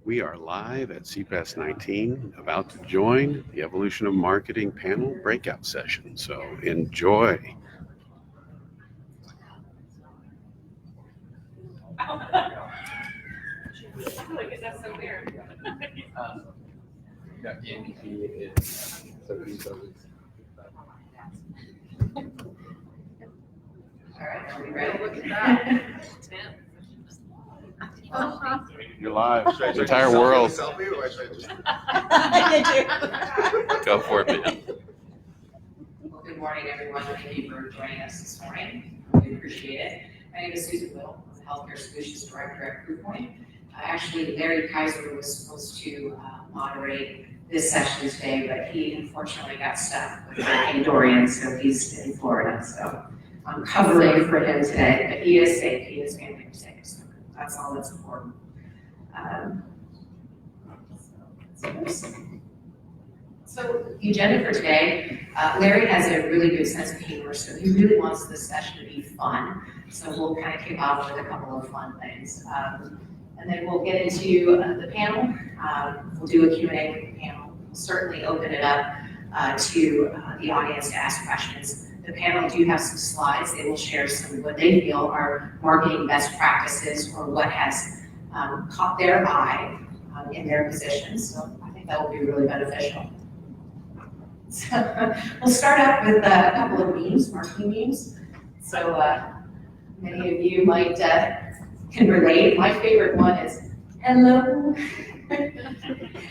We are live at CPES19, about to join the Evolution of Marketing panel breakout session. So enjoy. That's so weird. All right, are we ready? Look at that. You're live. The entire world. Go for it, man. Well, good morning, everyone. Thank you for joining us this morning. We appreciate it. My name is Susan Will. I'm the Healthcare Solutions Director at Proofpoint. Actually, Larry Kaiser was supposed to moderate this session today, but he unfortunately got stuck with Hurricane Dorian, so he's in Florida. So I'm covering for him today, but he is safe. He is family safe. So that's all that's important. So the agenda for today, Larry has a really good sense of humor, so he really wants this session to be fun. So we'll kind of kick off with a couple of fun things. And then we'll get into the panel. We'll do a Q&A with the panel. We'll certainly open it up to the audience to ask questions. The panel do have some slides. They will share some of what they feel are marketing best practices or what has caught their eye in their positions. So I think that will be really beneficial. So we'll start out with a couple of memes, marketing memes. So many of you might can relate. My favorite one is, hello,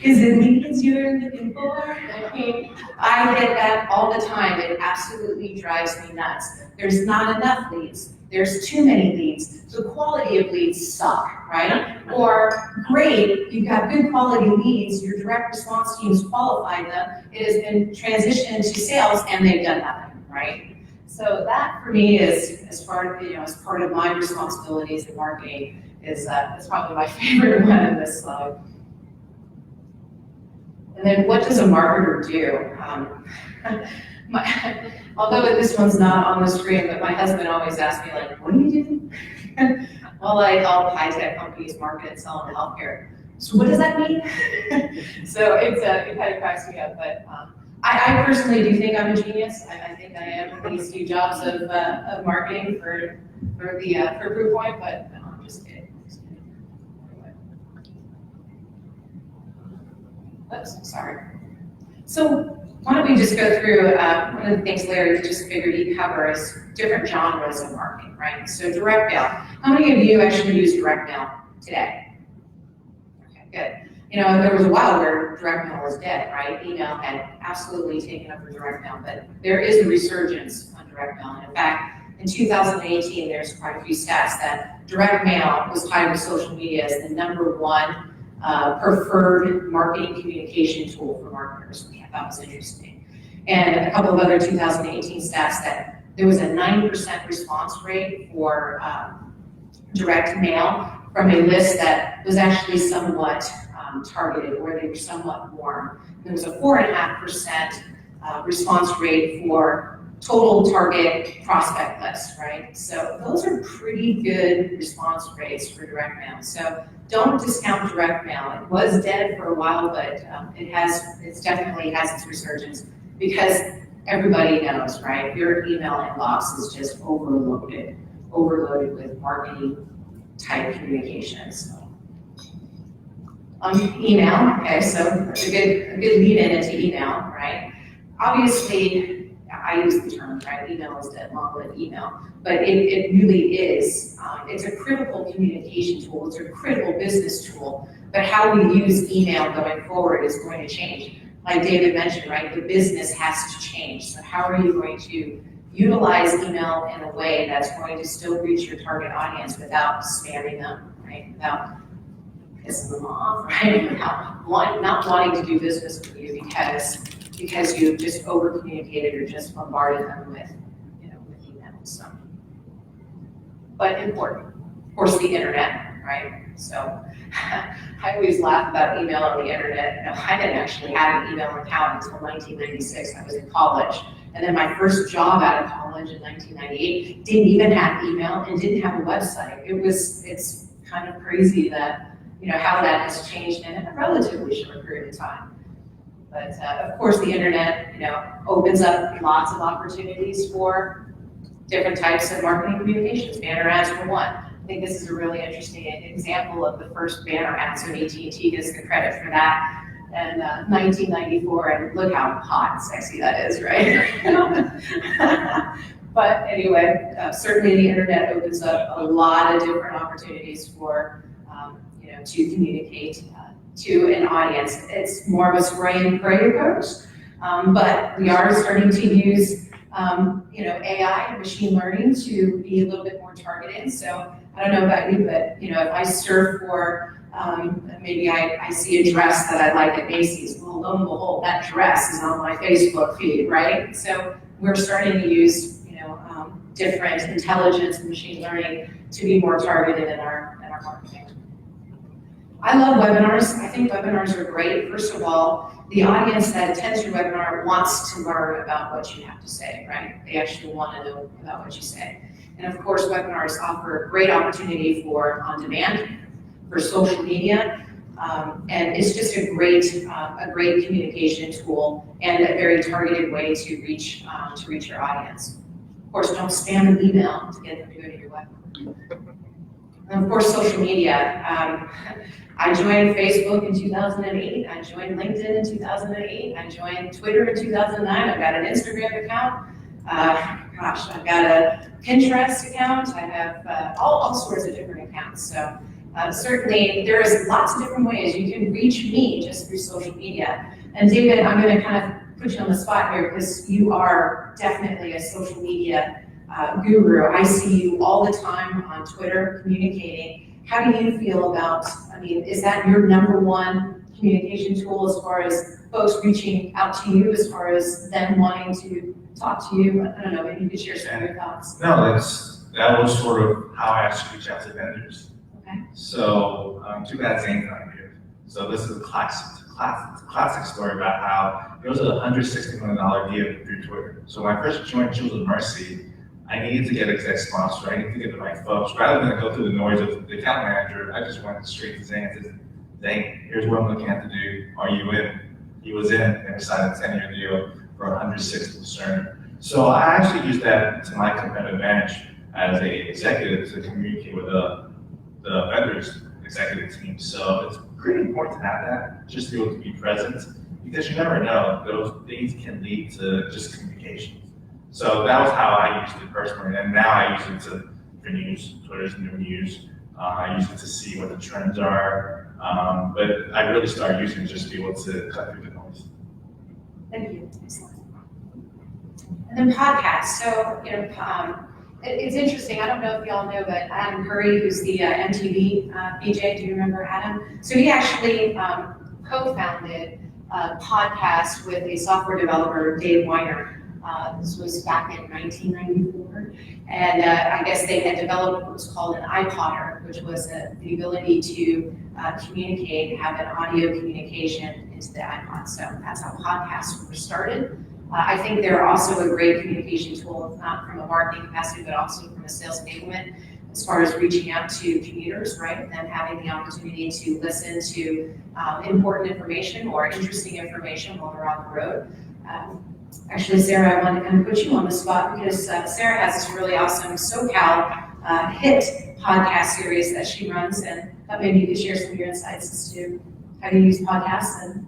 is it leads you're looking for? I mean, I get that all the time. It absolutely drives me nuts. There's not enough leads. There's too many leads. The quality of leads suck, right? Or, great, you've got good quality leads, your direct response team's qualified them, it has been transitioned into sales, and they've done nothing, right? So that for me is, as part of my responsibilities in marketing, is probably my favorite one in this slide. And then what does a marketer do? Although this one's not on the screen, but my husband always asks me, like, what do you do? Well, I help high-tech companies market and sell into healthcare. So what does that mean? So it kind of cracks me up, but I personally do think I'm a genius. I think I am these few jobs of marketing for Proofpoint, but no, I'm just kidding. Oops, sorry. So why don't we just go through one of the things Larry just figured he'd cover is different genres of marketing, right? So direct mail. How many of you actually use direct mail today? Okay, good. You know, there was a while where direct mail was dead, right? Email had absolutely taken over direct mail, but there is a resurgence on direct mail. And in fact, in 2018, there's quite a few stats that direct mail was tied with social media as the #1 preferred marketing communication tool for marketers, which I thought was interesting. And a couple of other 2018 stats that there was a 90% response rate for direct mail from a list that was actually somewhat targeted, or they were somewhat warm. There was a 4.5% response rate for total target prospect list, right? So those are pretty good response rates for direct mail. So don't discount direct mail. It was dead for a while, but it definitely has its resurgence because everybody knows, right? Your email inbox is just overloaded with marketing type communications. Email, okay, so that's a good lead in into email, right? Obviously, I use the term, right? Email is dead, long-lived email, but it really is. It's a critical communication tool. It's a critical business tool, but how we use email going forward is going to change. Like David mentioned, right? The business has to change. So how are you going to utilize email in a way that's going to still reach your target audience without spamming them, right? Without pissing them off, right? Without not wanting to do business with you because you just over communicated or just bombarded them with email. So, but important, of course, the internet, right? So I always laugh about email on the internet. No, I didn't actually have an email account until 1996. I was in college. And then my first job out of college in 1998 didn't even have email and didn't have a website. It's kind of crazy that how that has changed in a relatively short period of time. But of course, the internet, opens up lots of opportunities for different types of marketing communications. Banner ads for one. I think this is a really interesting example of the first banner ad. So AT&T gets the credit for that. And 1994, and look how hot and sexy that is, right? But anyway, certainly the internet opens up a lot of different opportunities for, to communicate to an audience. It's more of a spray and pray approach, but we are starting to use, AI and machine learning to be a little bit more targeted. So I don't know about you, but if I surf for maybe I see a dress that I like at Macy's. Well, lo and behold, that dress is on my Facebook feed, right? So we're starting to use, different intelligence and machine learning to be more targeted in our marketing. I love webinars. I think webinars are great. First of all, the audience that attends your webinar wants to learn about what you have to say, right? They actually want to know about what you say. And of course, webinars offer a great opportunity for on-demand, for social media, and it's just a great communication tool and a very targeted way to reach your audience. Of course, don't spam an email to get them to go to your webinar. And of course, social media. I joined Facebook in 2008. I joined LinkedIn in 2008. I joined Twitter in 2009. I've got an Instagram account. I've got a Pinterest account. I have all sorts of different accounts. So certainly there is lots of different ways you can reach me just through social media. And David, I'm going to kind of put you on the spot here because you are definitely a social media guru. I see you all the time on Twitter communicating. How do you feel about, is that your number one communication tool as far as folks reaching out to you, as far as them wanting to talk to you? I don't know, maybe you could share some of your thoughts. No, that was sort of how I actually reach out to vendors. Okay. So too bad Zane's not here. So this is a classic story about how there was a $160 million deal through Twitter. So when I first joined Jewels of Mercy, I needed to get exec sponsor. I needed to get the right folks. Rather than go through the noise of the account manager, I just went straight to Zane and said, Zane, here's what I'm looking at to do. Are you in? He was in and signed a 10-year deal for $160. So I actually used that to my competitive advantage as an executive to communicate with the vendors executive team. So it's pretty important to have that, just to be able to be present, because you never know, those things can lead to just communication. So that was how I used it personally, and now I use it for news. Twitter's new news. I use it to see what the trends are, but I really started using it just to be able to cut through the noise. Thank you. Excellent. And then podcasts. So, it's interesting. I don't know if y'all know, but Adam Curry, who's the MTV VJ, do you remember Adam? So he actually co-founded a podcast with a software developer, Dave Weiner. This was back in 1994, and I guess they had developed what was called an iPodder, which was the ability to communicate, have an audio communication into the iPod. So that's how podcasts were started. I think they're also a great communication tool, not from a marketing capacity, but also from a sales enablement, as far as reaching out to commuters, right? And then having the opportunity to listen to important information or interesting information while they're on the road. Actually, Sarah, I wanted to kind of put you on the spot because Sarah has this really awesome SoCal hit podcast series that she runs, and maybe you could share some of your insights as to how you use podcasts. And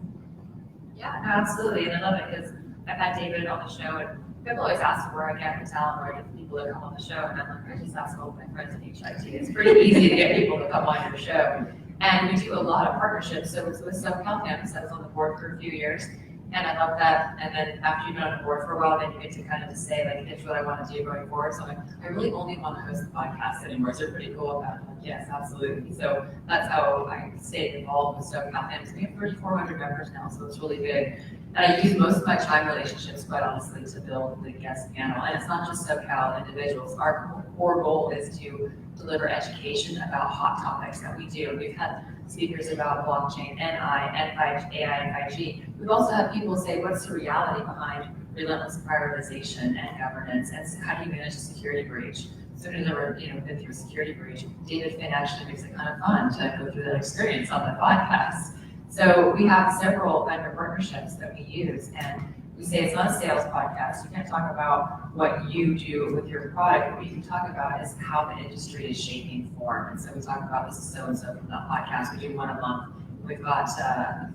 yeah, no, absolutely, and I love it because I've had David on the show, and people always ask where I get the talent, where I get people to come on the show, and I'm like, I just ask all my friends at HIT. It's pretty easy to get people to come on your show, and we do a lot of partnerships. So it's with SoCal Campus. I was on the board for a few years. And I love that. And then after you've been on the board for a while, then you get to kind of just say, like, it's what I want to do going forward. So I'm like, I really only want to host the podcast anymore. So they're pretty cool about it. I'm like, yes, absolutely. So that's how I stay involved with SoCal Campus. We have 3,400 members now, so it's really big. And I use most of my time relationships, quite honestly, to build the guest panel. And it's not just SoCal individuals. Our core goal is to deliver education about hot topics that we do. We've had speakers about blockchain, NI, AI, and 5G. We've also had people say, what's the reality behind relentless prioritization and governance, and how do you manage a security breach? as soon as ever, been through a security breach, David Finn actually makes it kind of fun to go through that experience on the podcast. So we have several vendor partnerships that we use, and we say it's not a sales podcast. You can't talk about what you do with your product. What you can talk about is how the industry is shaping form. And so we talk about this is so-and-so from that podcast. We do one a month. We've got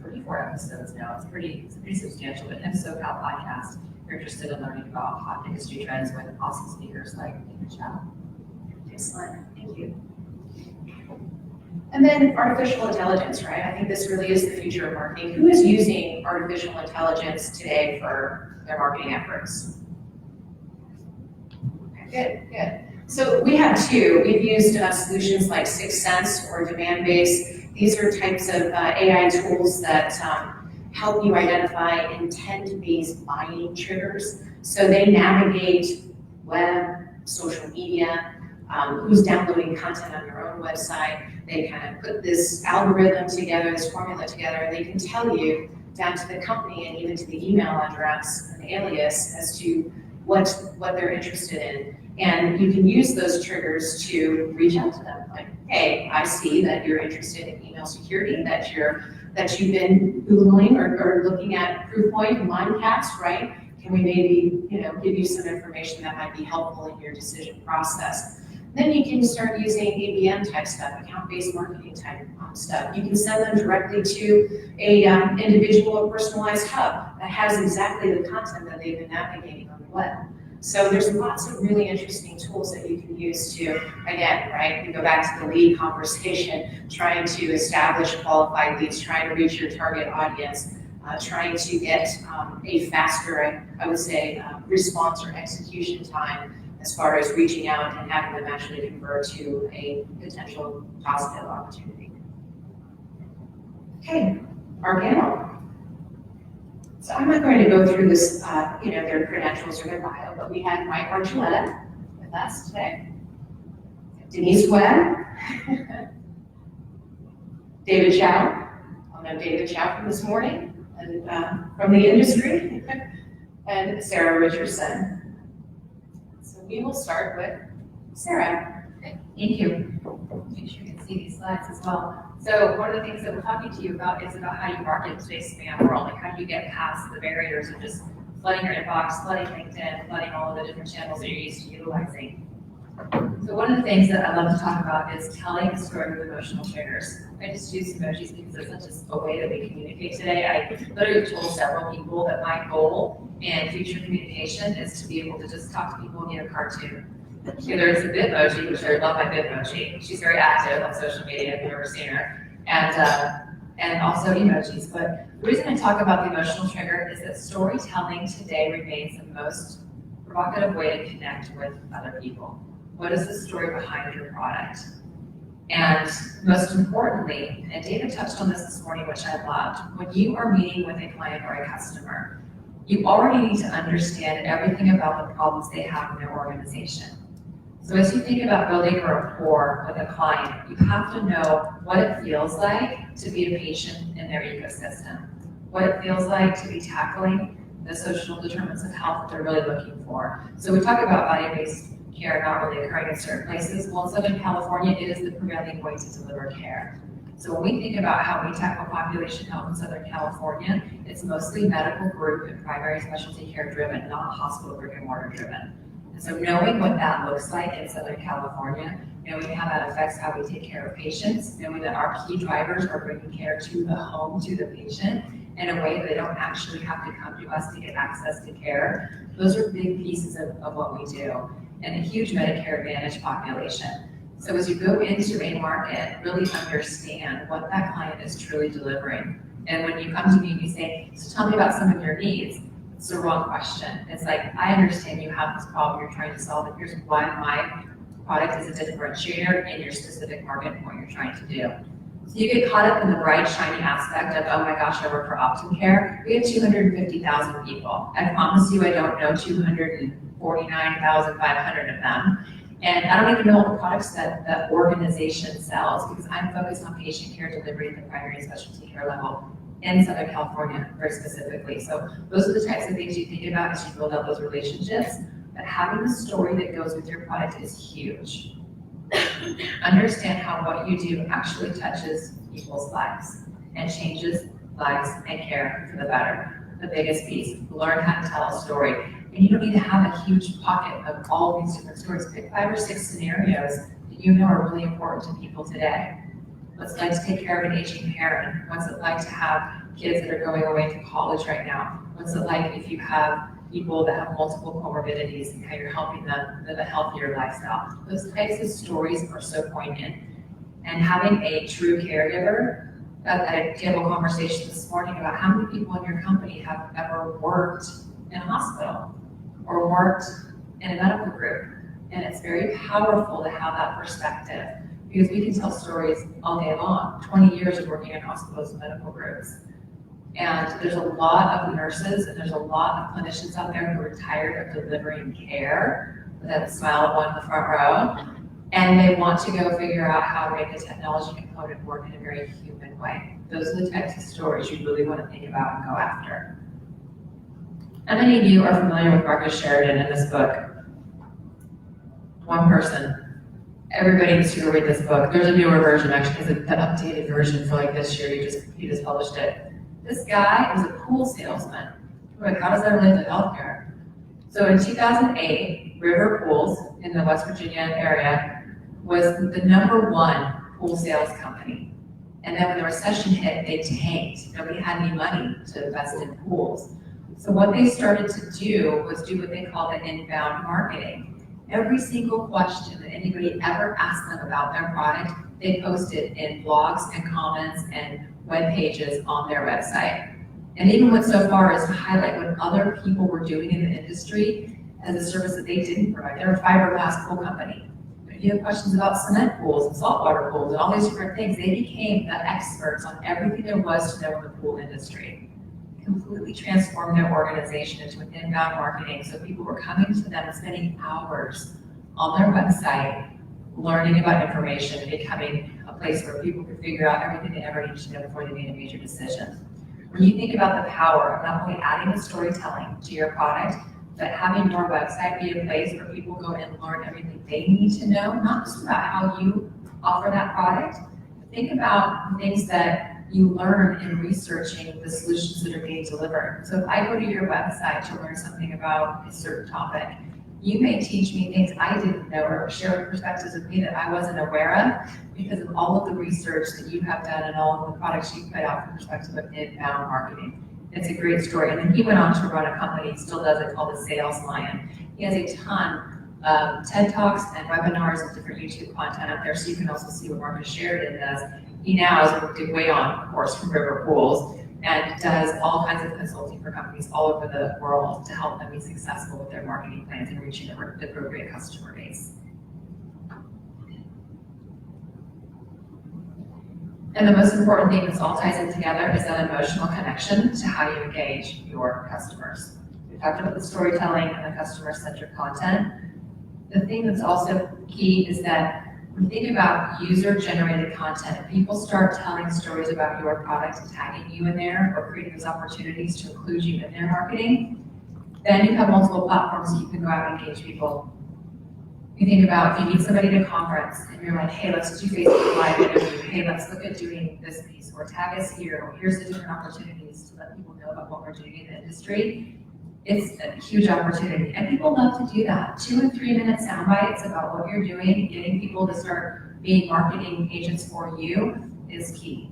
34 episodes now. It's pretty substantial. But SoCal podcast, if you're interested in learning about hot industry trends with awesome speakers like David Chow. Excellent, thank you. And then artificial intelligence, right? I think this really is the future of marketing. Who is using artificial intelligence today for their marketing efforts? Okay, good. So we have two. We've used solutions like Sixth Sense or Demandbase. These are types of AI tools that help you identify intent-based buying triggers. So they navigate web, social media, who's downloading content on your own website. They kind of put this algorithm together, this formula together, and they can tell you down to the company and even to the email address and alias as to what they're interested in. And you can use those triggers to reach out to them. Like, hey, I see that you're interested in email security, that you've been Googling or looking at Proofpoint and Mimecast, right? Can we maybe, give you some information that might be helpful in your decision process? Then you can start using ABM type stuff, account-based marketing type stuff. You can send them directly to a individual or personalized hub that has exactly the content that they've been navigating on the web. So there's lots of really interesting tools that you can use to, again, right, we go back to the lead conversation, trying to establish qualified leads, trying to reach your target audience, trying to get a faster, I would say, response or execution time as far as reaching out and having them actually convert to a potential positive opportunity. Okay, our panel. So I'm not going to go through this, their credentials or their bio, but we had Mike Archuleta with us today, Denise Webb, David Chow. I'll know David Chow from this morning and from the industry, and Sarah Richardson. So we will start with Sarah. Okay, thank you. Make sure you can see these slides as well. So one of the things that we're talking to you about is about how you market in today's spam world. Like how do you get past the barriers of just flooding your inbox, flooding LinkedIn, flooding all of the different channels that you're used to utilizing. So one of the things that I love to talk about is telling a story with emotional triggers. I just use emojis because it's such just a way that we communicate today. I literally told several people that my goal in future communication is to be able to just talk to people via cartoon. Either it's a Bitmoji, which I love my Bitmoji. She's very active on social media if you've ever seen her, and also emojis. But the reason I talk about the emotional trigger is that storytelling today remains the most provocative way to connect with other people. What is the story behind your product? And most importantly, and David touched on this morning, which I loved, when you are meeting with a client or a customer, you already need to understand everything about the problems they have in their organization. So as you think about building a rapport with a client, you have to know what it feels like to be a patient in their ecosystem, what it feels like to be tackling the social determinants of health that they're really looking for. So we talk about value-based care not really occurring in certain places. Well, in Southern California, it is the prevailing way to deliver care. So when we think about how we tackle population health in Southern California, it's mostly medical group and primary specialty care driven, not hospital brick and mortar driven. And so knowing what that looks like in Southern California, knowing how that affects how we take care of patients, knowing that our key drivers are bringing care to the home, to the patient, in a way that they don't actually have to come to us to get access to care, those are big pieces of what we do. And a huge Medicare Advantage population. So as you go into a market, really understand what that client is truly delivering. And when you come to me and you say, so tell me about some of your needs, it's the wrong question. It's like, I understand you have this problem you're trying to solve, and here's why my product is a differentiator in your specific market and what you're trying to do. So you get caught up in the bright, shiny aspect of, oh my gosh, I work for Optum Care. We have 250,000 people. I promise you I don't know 249,500 of them. And I don't even know all the products that the organization sells because I'm focused on patient care delivery at the primary and specialty care level in Southern California very specifically. So those are the types of things you think about as you build out those relationships. but having the story that goes with your product is huge. Understand how what you do actually touches people's lives and changes lives and care for the better. The biggest piece, learn how to tell a story. And you don't need to have a huge pocket of all these different stories. Pick 5 or 6 scenarios that you know are really important to people today. What's it like to take care of an aging parent? What's it like to have kids that are going away to college right now? What's it like if you have people that have multiple comorbidities and how you're helping them live a healthier lifestyle? Those types of stories are so poignant. And having a true caregiver, I had a conversation this morning about how many people in your company have ever worked in a hospital or worked in a medical group. And it's very powerful to have that perspective because we can tell stories all day long, 20 years of working in hospitals and medical groups. And there's a lot of nurses and there's a lot of clinicians out there who are tired of delivering care, that smile one in the front row, and they want to go figure out how to make the technology component work in a very human way. Those are the types of stories you really want to think about and go after. How many of you are familiar with Marcus Sheridan in this book? One person. Everybody needs to go read this book. There's a newer version, actually, it's an updated version for like this year. He just published it. This guy was a pool salesman. Like, how does that relate to healthcare? So in 2008, River Pools in the West Virginia area was the #1 pool sales company. And then when the recession hit, they tanked. Nobody had any money to invest in pools. So what they started to do was do what they call the inbound marketing. Every single question that anybody ever asked them about their product, they posted in blogs and comments and web pages on their website. And even went so far as to highlight what other people were doing in the industry as a service that they didn't provide. They're a fiberglass pool company. But if you have questions about cement pools and saltwater pools and all these different things, they became the experts on everything there was to know in the pool industry. Completely transformed their organization into an inbound marketing. So people were coming to them and spending hours on their website, learning about information and becoming a place where people could figure out everything they ever needed to know before they made a major decision. When you think about the power of not only adding the storytelling to your product, but having your website be a place where people go and learn everything they need to know, not just about how you offer that product, but think about things that you learn in researching the solutions that are being delivered. So if I go to your website to learn something about a certain topic, you may teach me things I didn't know or share perspectives with me that I wasn't aware of because of all of the research that you have done and all of the products you put out from the perspective of inbound marketing. It's a great story. And then he went on to run a company, he still does it, called the Sales Lion. He has a ton of TED Talks and webinars and different YouTube content out there, so you can also see what Marcus Sheridan does. He now is way on, of course, from River Pools and does all kinds of consulting for companies all over the world to help them be successful with their marketing plans and reaching the appropriate customer base. And the most important thing that's all ties in together is that emotional connection to how you engage your customers. We talked about the storytelling and the customer-centric content. The thing that's also key is that when you think about user-generated content, if people start telling stories about your product and tagging you in there or creating those opportunities to include you in their marketing, then you have multiple platforms that you can go out and engage people. You think about if you meet somebody at a conference and you're like, hey, let's do Facebook Live interview. Hey, let's look at doing this piece, or tag us here, or here's the different opportunities to let people know about what we're doing in the industry. It's a huge opportunity, and people love to do that. 2 and 3 minute sound bites about what you're doing, getting people to start being marketing agents for you is key.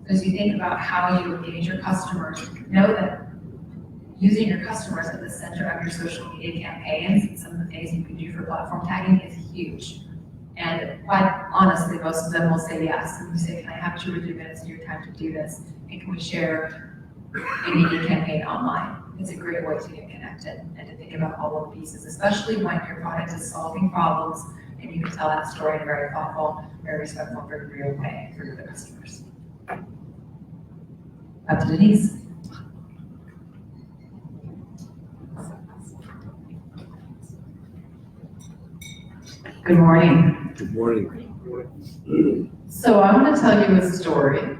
As you think about how you engage your customers, know that using your customers at the center of your social media campaigns and some of the things you can do for platform tagging is huge. And quite honestly, most of them will say yes. And you say, can I have 2 or 3 minutes of your time to do this? And can we share a media campaign online? It's a great way to get connected and to think about all of the pieces, especially when your product is solving problems and you can tell that story in a very thoughtful, very respectful, very real way for your customers. Up to Denise. Good morning. Good morning. So I want to tell you a story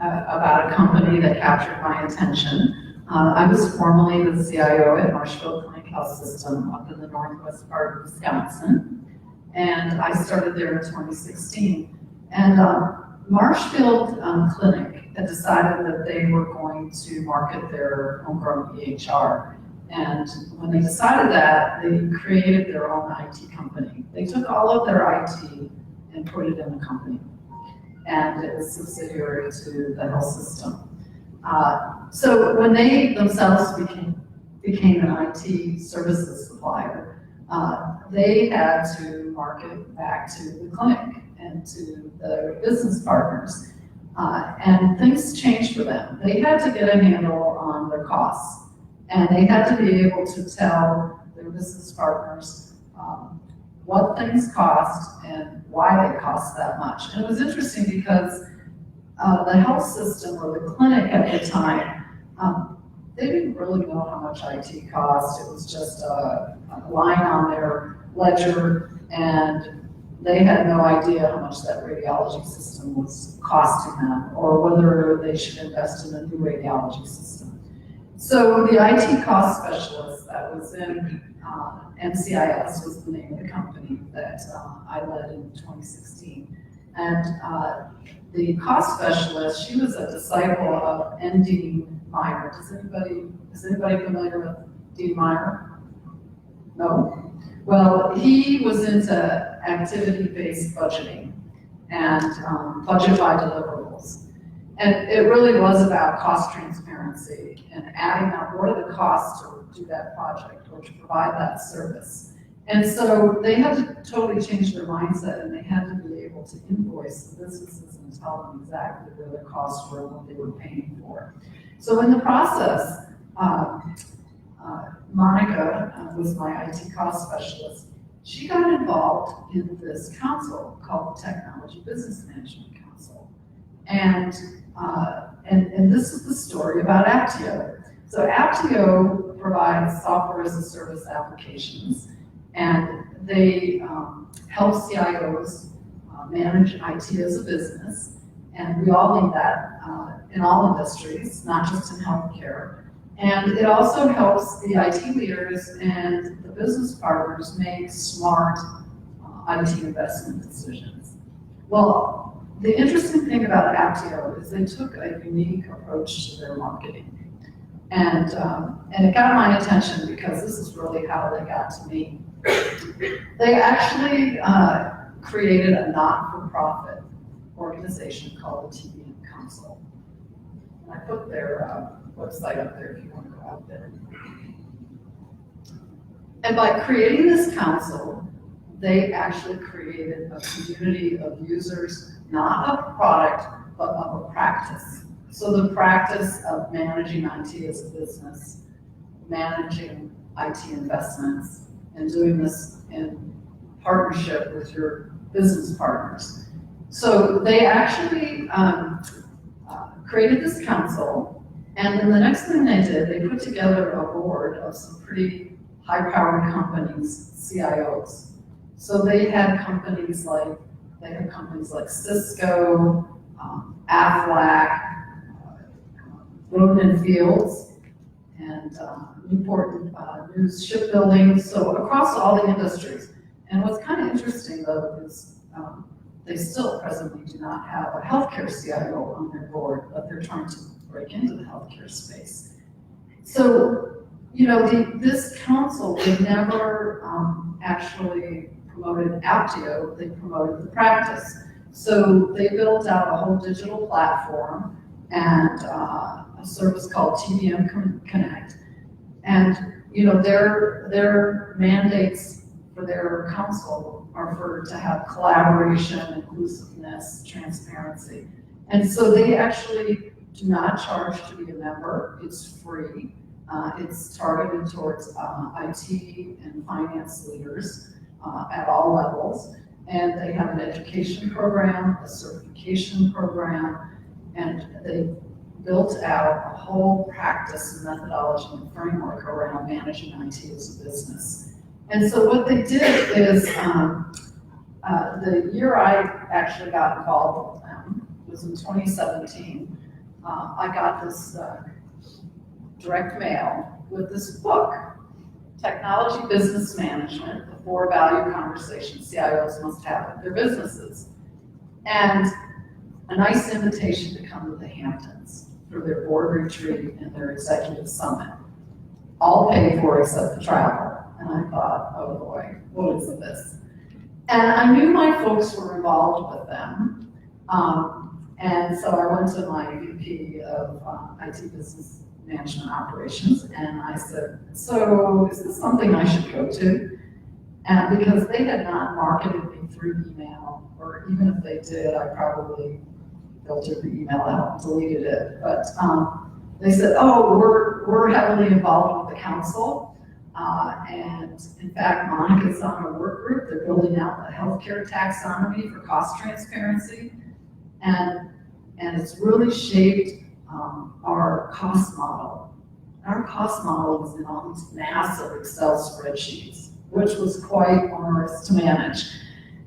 about a company that captured my attention. I was formerly the CIO at Marshfield Clinic Health System up in the northwest part of Wisconsin. And I started there in 2016. And Marshfield Clinic had decided that they were going to market their homegrown EHR. And when they decided that, they created their own IT company. They took all of their IT and put it in a company. And it was subsidiary to the health system. So when they themselves became an IT services supplier, they had to market back to the clinic and to the business partners. And things changed for them. They had to get a handle on their costs. And they had to be able to tell their business partners what things cost and why they cost that much. And it was interesting because the health system or the clinic at the time, they didn't really know how much IT cost. It was just a line on their ledger, and they had no idea how much that radiology system was costing them or whether they should invest in a new radiology system. So the IT cost specialist that was in NCIS was the name of the company that I led in 2016. And the cost specialist, she was a disciple of N.D. Meyer. Is anybody familiar with D. Meyer? No? Well, he was into activity-based budgeting and budget by deliverables. And it really was about cost transparency and adding up what are the costs to do that project or to provide that service. And so they had to totally change their mindset, and they had to be able to invoice the businesses and tell them exactly where their costs were and what they were paying for. So in the process, Monica was my IT cost specialist. She got involved in this council called the Technology Business Management Council. And this is the story about Aptio. So Aptio provides software as a service applications, and they help CIOs manage IT as a business. And we all need that in all industries, not just in healthcare. And it also helps the IT leaders and the business partners make smart IT investment decisions. Well, the interesting thing about Aptio is they took a unique approach to their marketing. And it got my attention because this is really how they got to me. They actually created a not-for-profit organization called the TBN Council. And I put their website up there if you want to go out there. And by creating this council, they actually created a community of users, not of a product, but of a practice. So the practice of managing IT as a business, managing IT investments, and doing this in partnership with your business partners. So they actually created this council, and then the next thing they did, they put together a board of some pretty high-powered companies, CIOs. So they had companies like Cisco, Aflac, Roden and Fields, and Newport News Shipbuilding, so across all the industries. And what's kind of interesting though is they still presently do not have a healthcare CIO on their board, but they're trying to break into the healthcare space. So, you know, this council, they never actually promoted Aptio, they promoted the practice. So they built out a whole digital platform and a service called TBM Connect. And, you know, their mandates for their council are to have collaboration, inclusiveness, transparency. And so they actually do not charge to be a member. It's free. It's targeted towards IT and finance leaders at all levels. And they have an education program, a certification program, and they built out a whole practice and methodology and framework around managing IT as a business. And so what they did is, the year I actually got involved with them was in 2017. I got this direct mail with this book, Technology Business Management, the 4 value conversations CIOs must have at their businesses. And a nice invitation to come to the Hamptons for their board retreat and their executive summit. All paid for except the travel. And I thought, oh boy, what is this? And I knew my folks were involved with them. And so I went to my VP of IT Business Management Operations, and I said, so is this something I should go to? And because they had not marketed me through email, or even if they did, I probably filtered the email out and deleted it. But they said, oh, we're heavily involved with the council. And in fact, Monica's on a work group. They're building out the healthcare taxonomy for cost transparency. And it's really shaped our cost model. Our cost model was in all these massive Excel spreadsheets, which was quite onerous to manage.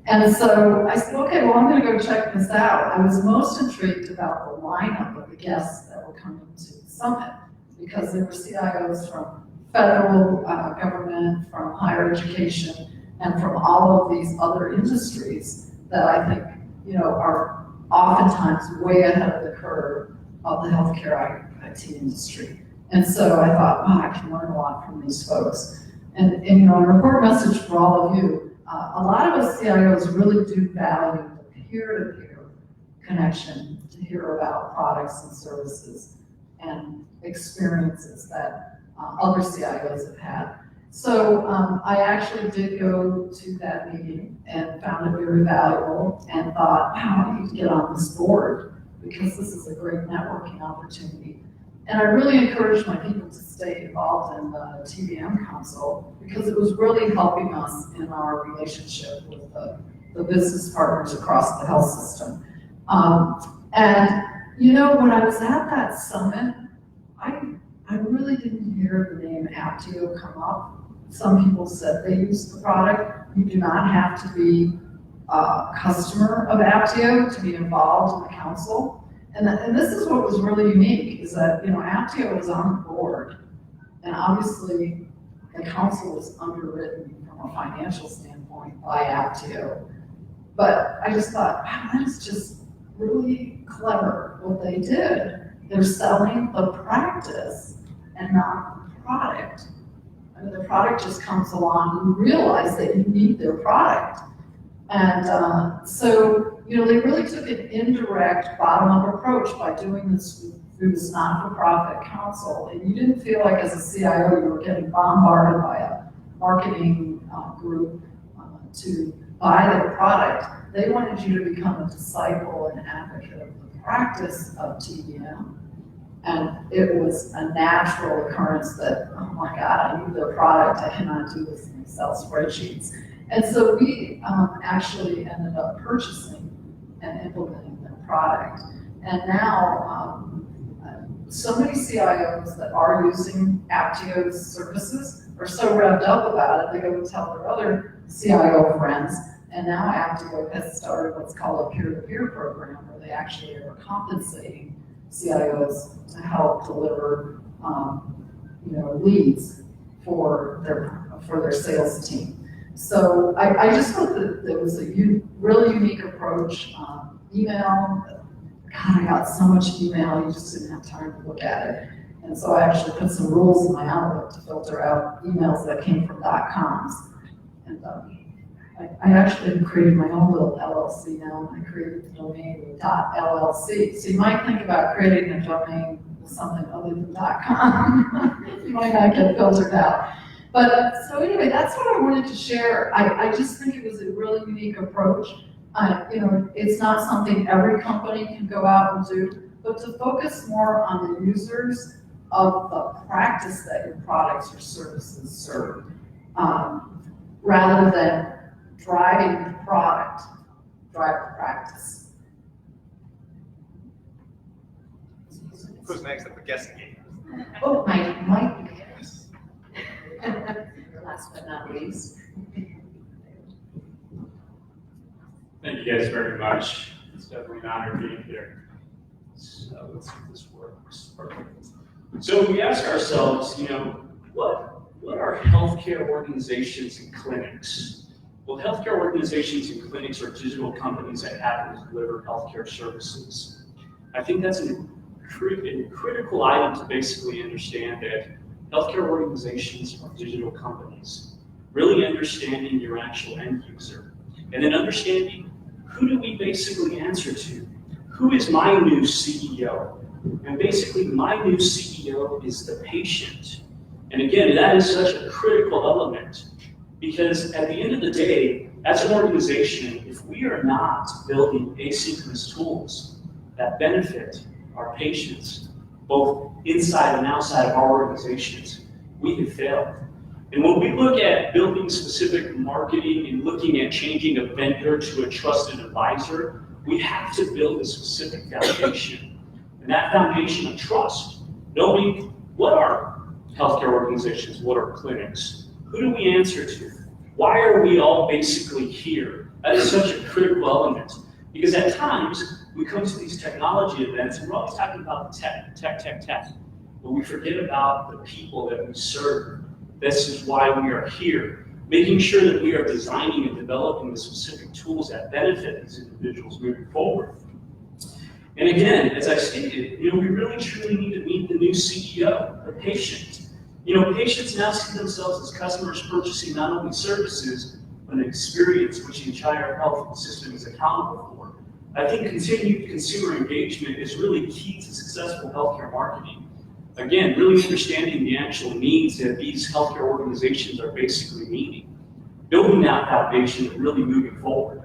And so I said, okay, well, I'm going to go check this out. I was most intrigued about the lineup of the guests that were coming to the summit, because there were CIOs from federal government, from higher education, and from all of these other industries that I think, are oftentimes way ahead of the curve of the healthcare IT industry. And so I thought, wow, I can learn a lot from these folks. And a report message for all of you, a lot of us CIOs really do value the peer-to-peer connection to hear about products and services and experiences that other CIOs have had. So I actually did go to that meeting and found it very valuable and thought, wow, I need to get on this board because this is a great networking opportunity. And I really encouraged my people to stay involved in the TBM Council because it was really helping us in our relationship with the business partners across the health system. And when I was at that summit, I really didn't hear the name Aptio come up. Some people said they use the product. You do not have to be a customer of Aptio to be involved in the council. And this is what was really unique, is that, Aptio was on the board, and obviously the council was underwritten from a financial standpoint by Aptio. But I just thought, wow, that's just really clever what they did. They're selling the practice and not the product. I mean, the product just comes along, you realize that you need their product. And so, they really took an indirect bottom-up approach by doing this through this not-for-profit council. And you didn't feel like as a CIO you were getting bombarded by a marketing group to buy their product. They wanted you to become a disciple and advocate of the practice of TBM. And it was a natural occurrence that, oh my God, I need their product. I cannot do this in Excel spreadsheets. And so we actually ended up purchasing and implementing their product. And now, so many CIOs that are using Aptio's services are so revved up about it, they go and tell their other CIO friends. And now Aptio has started what's called a peer-to-peer program where they actually are compensating CIOs to help deliver, leads for their sales team. So I just thought that there was a really unique approach. Email, God, I got so much email, you just didn't have time to look at it. And so I actually put some rules in my Outlook to filter out emails that came from .coms. And I actually created my own little LLC now, and I created the domain with .llc. So you might think about creating a domain with something other than .com. You might not get filtered out. But so anyway, that's what I wanted to share. I just think it was a really unique approach. It's not something every company can go out and do, but to focus more on the users of the practice that your products or services serve, rather than driving the product, drive the practice. Who's next at the guessing game? Oh, Mike. Last but not least. Thank you guys very much. It's definitely an honor being here. So let's see if this works. Perfect. So we ask ourselves, what are healthcare organizations and clinics? Well, healthcare organizations and clinics are digital companies that happen to deliver healthcare services. I think that's a critical item to basically understand that healthcare organizations are digital companies. Really understanding your actual end user, and then understanding who do we basically answer to? Who is my new CEO? And basically, my new CEO is the patient. And again, that is such a critical element because at the end of the day, as an organization, if we are not building asynchronous tools that benefit our patients, both inside and outside of our organizations, we have failed. And when we look at building specific marketing and looking at changing a vendor to a trusted advisor, we have to build a specific foundation. And that foundation of trust, knowing what are healthcare organizations, what are clinics, who do we answer to? Why are we all basically here? That is such a critical element. Because at times, we come to these technology events and we're always talking about tech. But we forget about the people that we serve. This is why we are here, making sure that we are designing and developing the specific tools that benefit these individuals moving forward. And again, as I stated, we really truly need to meet the new CEO, the patient. Patients now see themselves as customers purchasing not only services, but an experience which the entire health system is accountable for. I think continued consumer engagement is really key to successful healthcare marketing. Again, really understanding the actual needs that these healthcare organizations are basically needing. Building that foundation and really moving forward.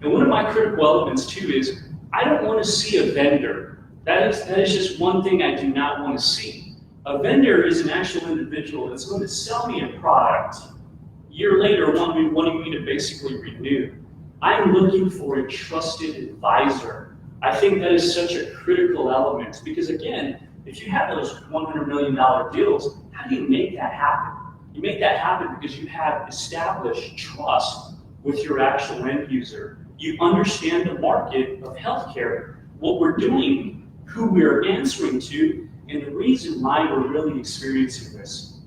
And one of my critical elements too is, I don't want to see a vendor. That is just one thing I do not want to see. A vendor is an actual individual that's going to sell me a product, a year later wanting me to basically renew. I'm looking for a trusted advisor. I think that is such a critical element because again, if you have those $100 million deals, how do you make that happen? You make that happen because you have established trust with your actual end user. You understand the market of healthcare, what we're doing, who we're answering to, and the reason why we're really experiencing this.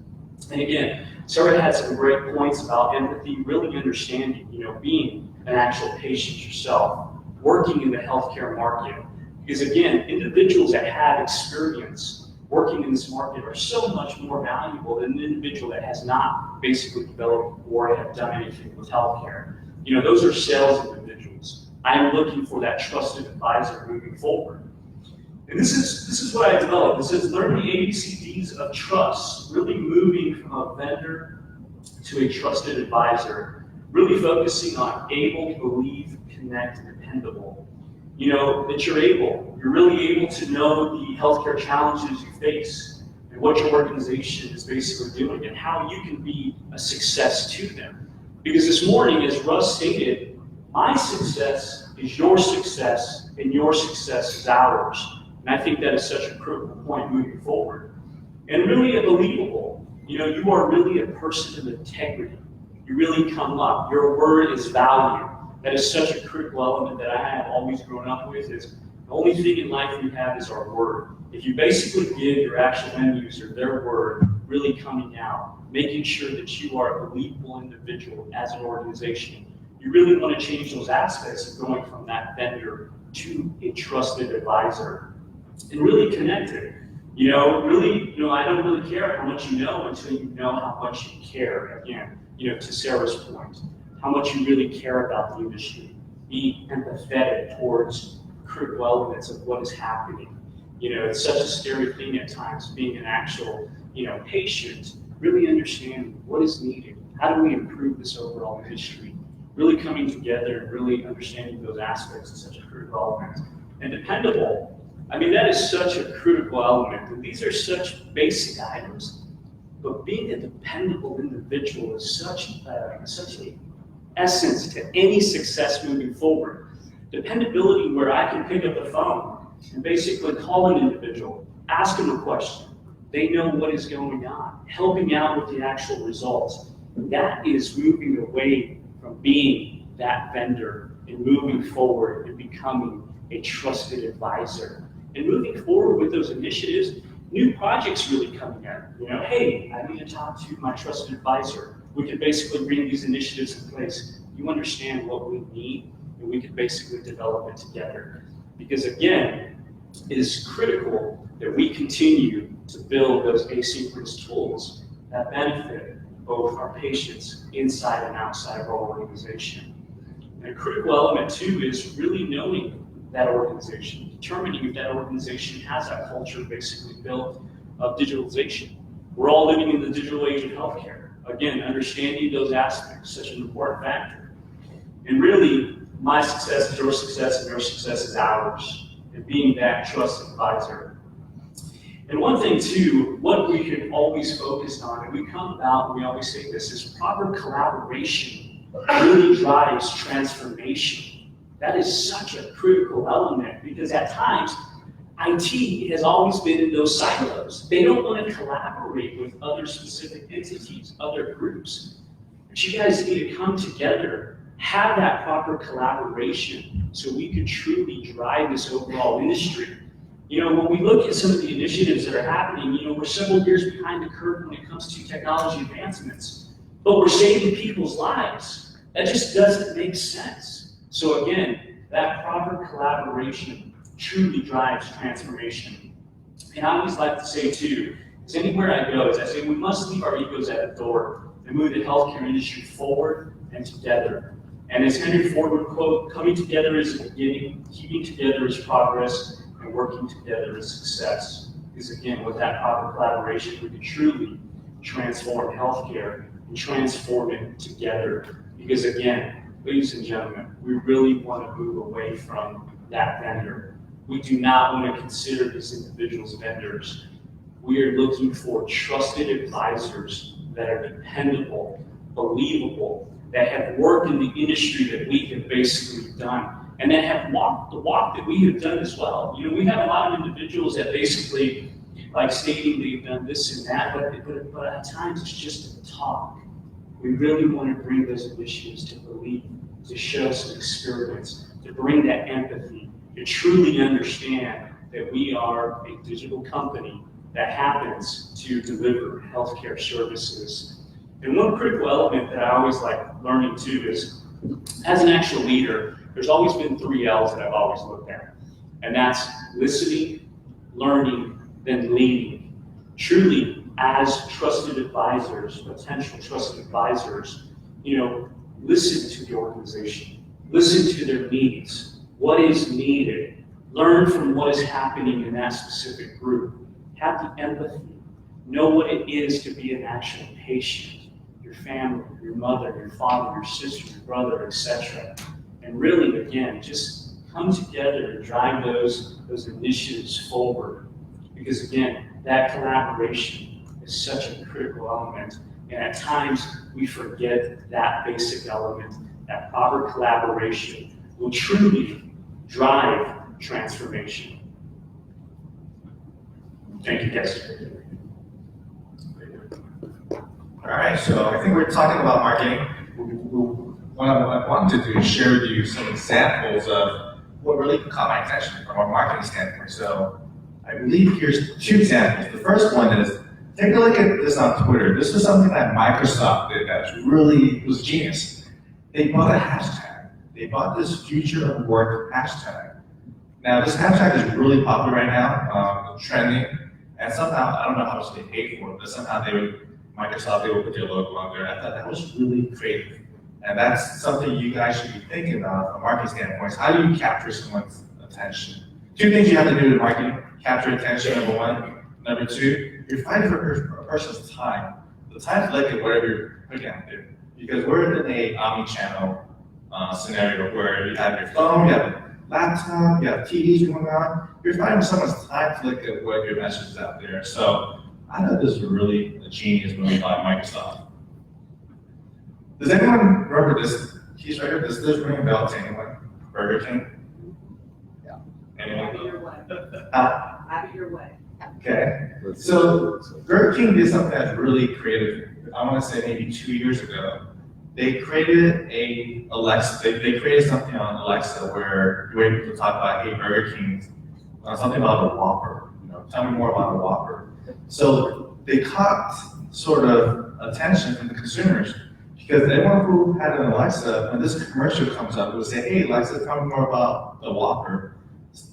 And again, Sarah had some great points about empathy, really understanding, being an actual patient yourself, working in the healthcare market. Because again, individuals that have experience working in this market are so much more valuable than an individual that has not basically developed or have done anything with healthcare. Those are sales individuals. I am looking for that trusted advisor moving forward. And this is what I developed. This is learn the ABCDs of trust, really moving from a vendor to a trusted advisor, really focusing on able, believe, connect, and dependable. That you're really able to know the healthcare challenges you face and what your organization is basically doing and how you can be a success to them. Because this morning, as Russ stated, my success is your success and your success is ours. And I think that is such a critical point moving forward. And really believable, you are really a person of integrity. You really come up, your word is value. That is such a critical element that I have always grown up with is the only thing in life we have is our word. If you basically give your actual end user their word really coming out, making sure that you are a believable individual as an organization, you really want to change those aspects of going from that vendor to a trusted advisor and really connected. I don't really care how much you know until you know how much you care. Again, to Sarah's point. How much you really care about the industry, be empathetic towards critical elements of what is happening. It's such a scary thing at times, being an actual, patient, really understanding what is needed. How do we improve this overall industry? Really coming together and really understanding those aspects is such a critical element. And dependable, that is such a critical element. And these are such basic items, but being a dependable individual is such a essence to any success moving forward. Dependability where I can pick up the phone and basically call an individual, ask them a question. They know what is going on, helping out with the actual results. That is moving away from being that vendor and moving forward and becoming a trusted advisor. And moving forward with those initiatives, new projects really coming in. You know, hey, I need to talk to my trusted advisor. We could basically bring these initiatives in place. You understand what we need, and we could basically develop it together. Because again, it is critical that we continue to build those asynchronous tools that benefit both our patients inside and outside of our organization. And a critical element too is really knowing that organization, determining if that organization has that culture basically built of digitalization. We're all living in the digital age of healthcare. Again, understanding those aspects, such an important factor. And really, my success is your success and your success is ours, and being that trusted advisor. And one thing too, what we can always focus on, and we come about, and we always say this, is proper collaboration really drives transformation. That is such a critical element because at times, IT has always been in those silos. They don't want to collaborate with other specific entities, other groups. But you guys need to come together, have that proper collaboration so we can truly drive this overall industry. You know, when we look at some of the initiatives that are happening, you know, we're several years behind the curve when it comes to technology advancements, but we're saving people's lives. That just doesn't make sense. So again, that proper collaboration truly drives transformation. And I always like to say too, is anywhere I go, is I say we must leave our egos at the door and move the healthcare industry forward and together. And as Henry Ford would quote, coming together is the beginning, keeping together is progress, and working together is success. Because again, with that proper collaboration, we can truly transform healthcare and transform it together. Because again, ladies and gentlemen, we really want to move away from that vendor. We do not want to consider these individuals vendors. We are looking for trusted advisors that are dependable, believable, that have worked in the industry that we have basically done, and that have walked the walk that we have done as well. You know, we have a lot of individuals that basically like stating they've done this and that, but at times it's just a talk. We really want to bring those initiatives to believe, to show some experience, to bring that empathy, to truly understand that we are a digital company that happens to deliver healthcare services. And one critical element that I always like learning too is, as an actual leader, there's always been 3 L's that I've always looked at. And that's listening, learning, then leading. Truly, as trusted advisors, potential trusted advisors, you know, listen to the organization, listen to their needs, what is needed, learn from what is happening in that specific group, have the empathy, know what it is to be an actual patient, your family, your mother, your father, your sister, your brother, etc. And really, again, just come together and drive those initiatives forward. Because again, that collaboration is such a critical element. And at times we forget that basic element, that proper collaboration will truly drive transformation. Thank you, guys. All right, so I think we're talking about marketing. What I wanted to do is share with you some examples of what really caught my attention from a marketing standpoint. So I believe here's 2 examples. The first one is, take a look at this on Twitter. This is something that Microsoft did that really was genius. They bought a hashtag. They bought this future of work hashtag. Now this hashtag is really popular right now, trending, and somehow, I don't know how much they paid for it, but somehow Microsoft, they would put their logo on there. I thought that was really creative. And that's something you guys should be thinking about from a marketing standpoint. How do you capture someone's attention? 2 things you have to do in marketing: capture attention, number 1. Number 2, you're fighting for a person's time. The time to look at whatever you're putting out there. Because we're in a omni-channel scenario where you have your phone, you have a laptop, you have TVs going on. You're fighting for someone's time to look at what your message is out there. So I thought this was really a genius move by Microsoft. Does anyone remember this? Keys right here. Does this ring a bell to anyone? Burger King? Yeah. Anyone? Have it your way. Have it your way. Okay. So Burger King did something that's really creative. I want to say maybe 2 years ago. They created a Alexa. They created something on Alexa where you were able to talk about, hey, Burger King, something about a Whopper. You know, tell me more about a Whopper. So they caught sort of attention from the consumers because anyone who had an Alexa, when this commercial comes up, will say, hey, Alexa, tell me more about the Whopper.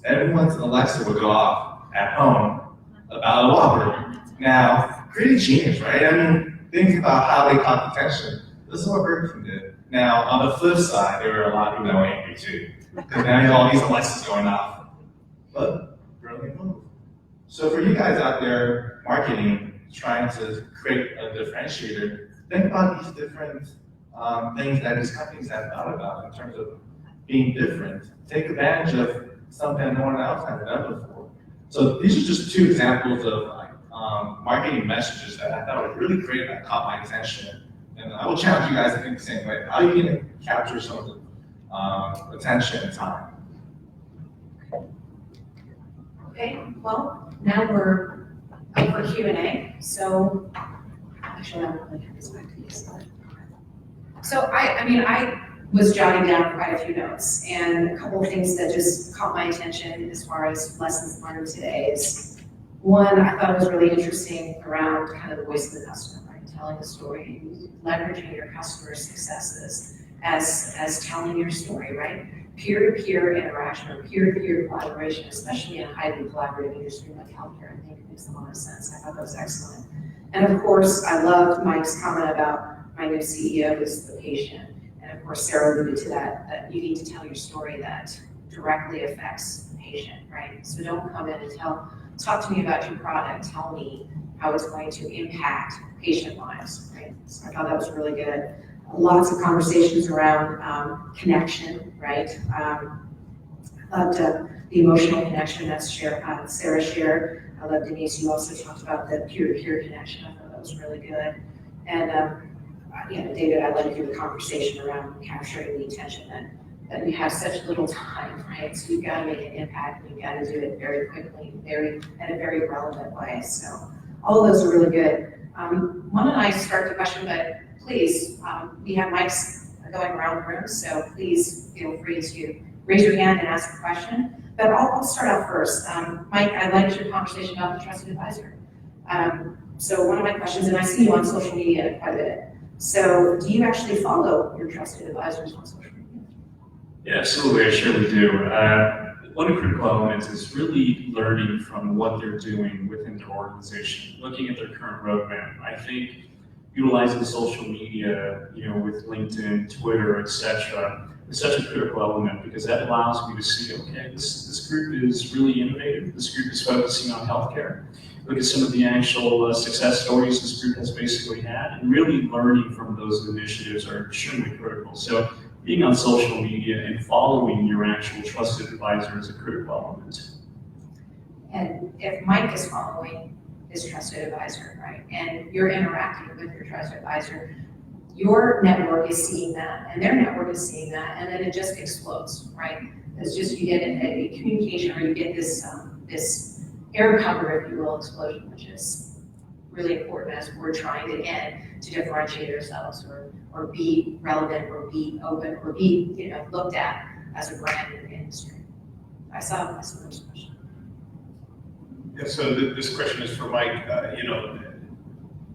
Everyone's Alexa would go off at home about a Whopper. Now, pretty genius, right? I mean, think about how they caught attention. This is what Burger King did. Now, on the flip side, there were a lot of people that were angry too. Because now you have all these Alexas going off. But, brilliant move. So for you guys out there, marketing, trying to create a differentiator, think about these different things that these companies have thought about in terms of being different. Take advantage of something that no one else has done before. So these are just two examples of marketing messages that I thought were really great that caught my attention. And I will challenge you guys to think the same way. How are you going to capture some of the attention and time? Okay, well, now we're up for Q&A. So, actually, I'm going to turn this back to you. So I was jotting down quite a few notes, and a couple of things that just caught my attention as far as lessons learned today is, one, I thought it was really interesting around kind of the voice of the customer, right? Telling the story, leveraging your customer's successes as telling your story, right? Peer-to-peer interaction or peer-to-peer collaboration, especially in a highly collaborative industry like healthcare, I think it makes a lot of sense. I thought that was excellent. And of course, I loved Mike's comment about my new CEO is the patient. And of course, Sarah alluded to that you need to tell your story that directly affects the patient, right? So don't come in and talk to me about your product, tell me how it's going to impact patient lives, right? So I thought that was really good. Lots of conversations around connection, right? I loved the emotional connection that Sarah shared. I love Denise, you also talked about the peer-to-peer connection. I thought that was really good. And David, I loved your conversation around capturing the attention that you have such little time, right? So you've got to make an impact, and you've got to do it very quickly, in a very relevant way. So all of those are really good. Why don't I start the question, but please, we have mics going around the room, so please feel free to raise your hand and ask a question. But I'll start out first. Mike, I liked your conversation about the trusted advisor. So one of my questions, and I see you on social media quite a bit. So do you actually follow your trusted advisors on social media? Yeah, absolutely, I surely do. One critical element is really learning from what they're doing within their organization, looking at their current roadmap. I think utilizing social media, with LinkedIn, Twitter, etc., is such a critical element because that allows me to see, okay, this group is really innovative. This group is focusing on healthcare. Look at some of the actual success stories this group has basically had, and really learning from those initiatives are extremely critical. So being on social media and following your actual trusted advisor is a critical element. And if Mike is following his trusted advisor, right, and you're interacting with your trusted advisor, your network is seeing that, and their network is seeing that, and then it just explodes, right? It's just, you get a communication, or you get this air cover, if you will, explosion, which is really important as we're trying to get to differentiate ourselves, or be relevant, or be open, or be looked at as a brand in the industry. I saw this question. Yeah, so this question is for Mike.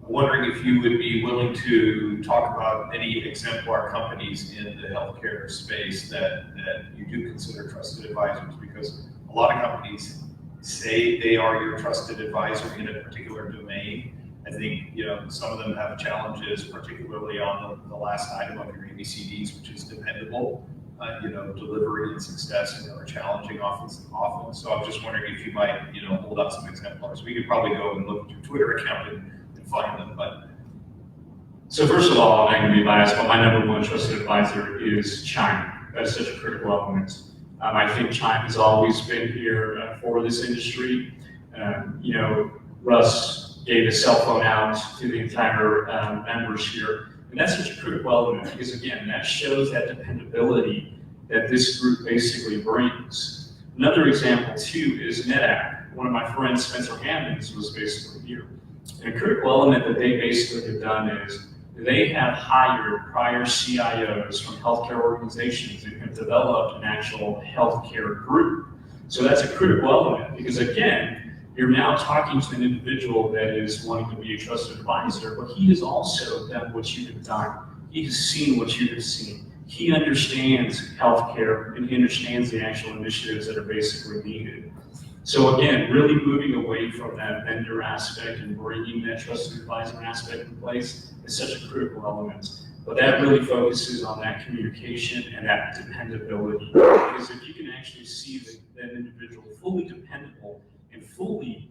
Wondering if you would be willing to talk about any exemplar companies in the healthcare space that you do consider trusted advisors, because a lot of companies say they are your trusted advisor in a particular domain. I think some of them have challenges, particularly on the last item of your ABCDs, which is dependable. Delivery and success are challenging often. So I'm just wondering if you might hold up some exemplars. We could probably go and look at your Twitter account and find them. But so first of all, I'm not going to be biased, but my number one trusted advisor is China. That is such a critical element. I think China has always been here for this industry. Russ gave a cell phone out to the entire members here. And that's such a critical element because, again, that shows that dependability that this group basically brings. Another example, too, is NetApp. One of my friends, Spencer Hammonds, was basically here. And a critical element that they basically have done is they have hired prior CIOs from healthcare organizations and have developed an actual healthcare group. So that's a critical element because, again, You're now talking to an individual that is wanting to be a trusted advisor, but he has also done what you have done. He has seen what you have seen. He understands healthcare and he understands the actual initiatives that are basically needed. So again, really moving away from that vendor aspect and bringing that trusted advisor aspect in place is such a critical element. But that really focuses on that communication and that dependability. Because if you can actually see that individual fully dependable and fully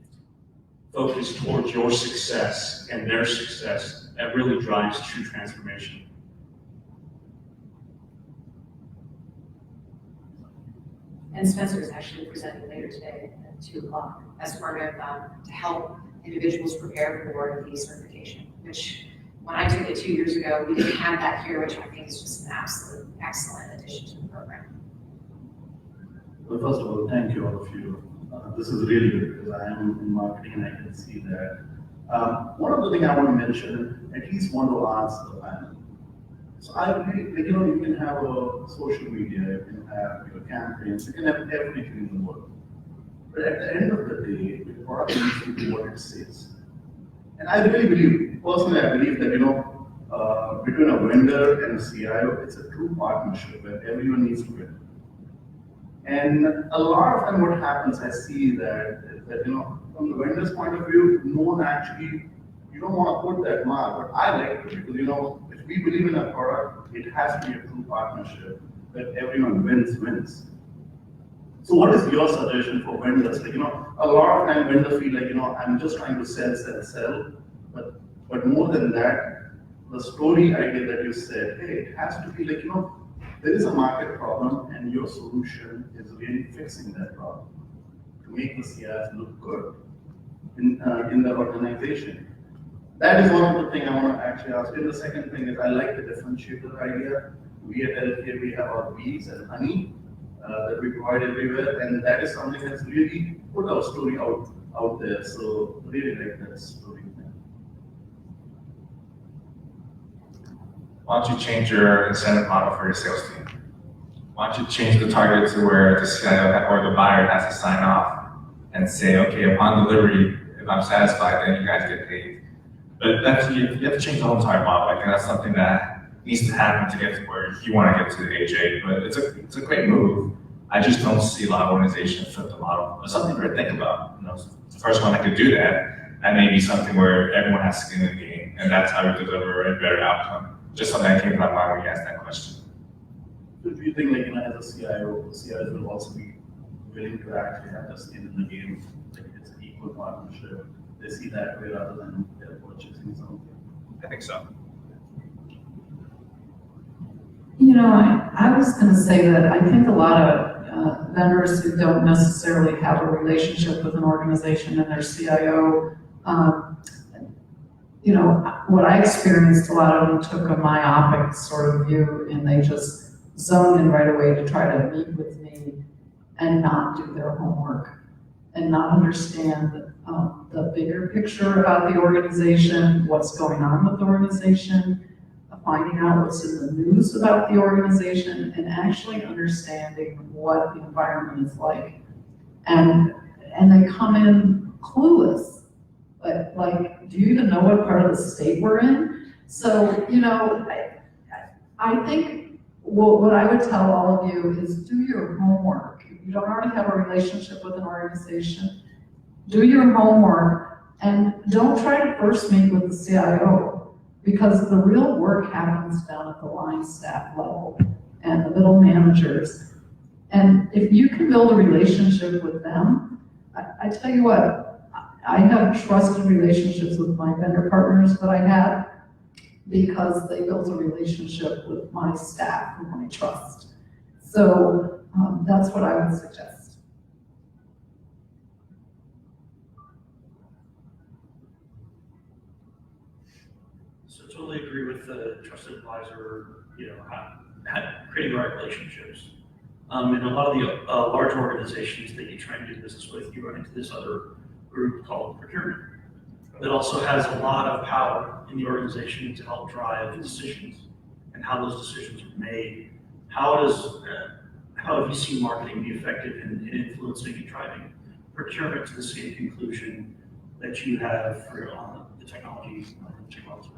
focused towards your success and their success, that really drives true transformation. And Spencer is actually presenting later today at 2 o'clock as part of, to help individuals prepare for the certification, which when I took it 2 years ago, we didn't have that here, which I think is just an absolute excellent addition to the program. Well, first of all, thank you all of you. This is really good because I am in marketing and I can see that. One of the things I want to mention, at least want to ask the panel. So I really, like, you can have a social media, you can have your campaigns, you can have everything in the world. But at the end of the day, the product needs to do what it says. And I really believe, personally, I believe that, between a vendor and a CIO, it's a true partnership where everyone needs to win. And a lot of time what happens, I see that from the vendor's point of view, no one actually, you don't want to put that mark, but I like it because, if we believe in a product, it has to be a true partnership where everyone wins. So what is your suggestion for vendors? Like, a lot of time vendors feel like, I'm just trying to sell, but more than that, the story idea that you said, hey, it has to be like, there is a market problem and your solution is really fixing that problem to make the CIs look good in the organization. That is one of the things I want to actually ask. And the second thing is I like the differentiator idea. We at healthcare, we have our bees and honey that we provide everywhere, and that is something that's really put our story out there. So really like that story. Why don't you change your incentive model for your sales team? Why don't you change the target to where the CIO or the buyer has to sign off and say, okay, upon delivery, if I'm satisfied, then you guys get paid. But you have to change the whole entire model. I think that's something that needs to happen to get to where you want to get to the AJ. But it's a great move. I just don't see a lot of organizations flip the model. It's something to think about. The first one that could do that, that may be something where everyone has skin in the game, and that's how you deliver a better outcome. Just something that came to my mind when you asked that question. So do you think, as a CIO, CIOs will also be willing to actually have the skin in the game, like it's an equal partnership? They see that way rather than they're purchasing something. I think so. I was going to say that I think a lot of vendors who don't necessarily have a relationship with an organization and their CIO, what I experienced, a lot of them took a myopic sort of view and they just zoned in right away to try to meet with me and not do their homework and not understand the bigger picture about the organization, what's going on with the organization, finding out what's in the news about the organization, and actually understanding what the environment is like. And they come in clueless. Like, do you even know what part of the state we're in? So, I think what I would tell all of you is do your homework. If you don't already have a relationship with an organization, do your homework and don't try to first meet with the CIO, because the real work happens down at the line staff level and the middle managers. And if you can build a relationship with them, I tell you what, I have trusted relationships with my vendor partners that I had because they built a relationship with my staff whom I trust. So that's what I would suggest. So totally agree with the trusted advisor, creating the right relationships. In a lot of the large organizations that you try and do business with, you run into this other group called procurement that also has a lot of power in the organization to help drive decisions and how those decisions are made. How have you seen marketing be effective in influencing and driving procurement to the same conclusion that you have for the technology relationships?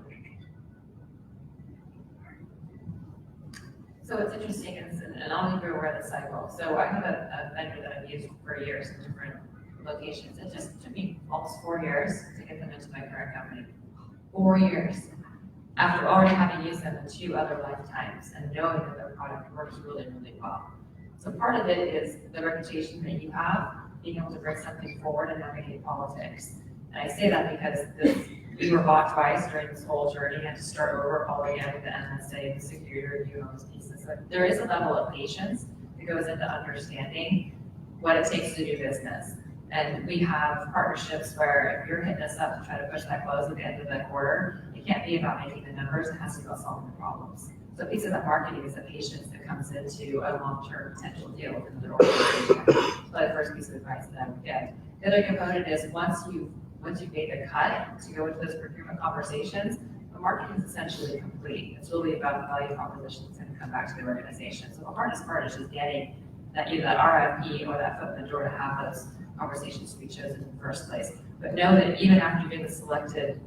So it's interesting, and I'll make you aware of the cycle. So I have a vendor that I've used for years in different locations. It just took me almost 4 years to get them into my current company. 4 years. After already having used them in 2 other lifetimes and knowing that their product works really, really well. So part of it is the reputation that you have, being able to bring something forward and navigate politics. And I say that because we were bought twice during this whole journey, had to start over all again with the NSA, the security review, all those pieces. So there is a level of patience that goes into understanding what it takes to do business. And we have partnerships where if you're hitting us up to try to push that close at the end of the quarter, it can't be about making the numbers, it has to be about solving the problems. So a piece of that marketing is the patience that comes into a long-term potential deal with another organization. So the first piece of advice that I would give. The other component is once you've made the cut to go into those procurement conversations, the marketing is essentially complete. It's really about the value proposition that's going to come back to the organization. So the hardest part is just getting that either that RFP or that foot in the door to have those conversations to be chosen in the first place. But know that even after you've been the selected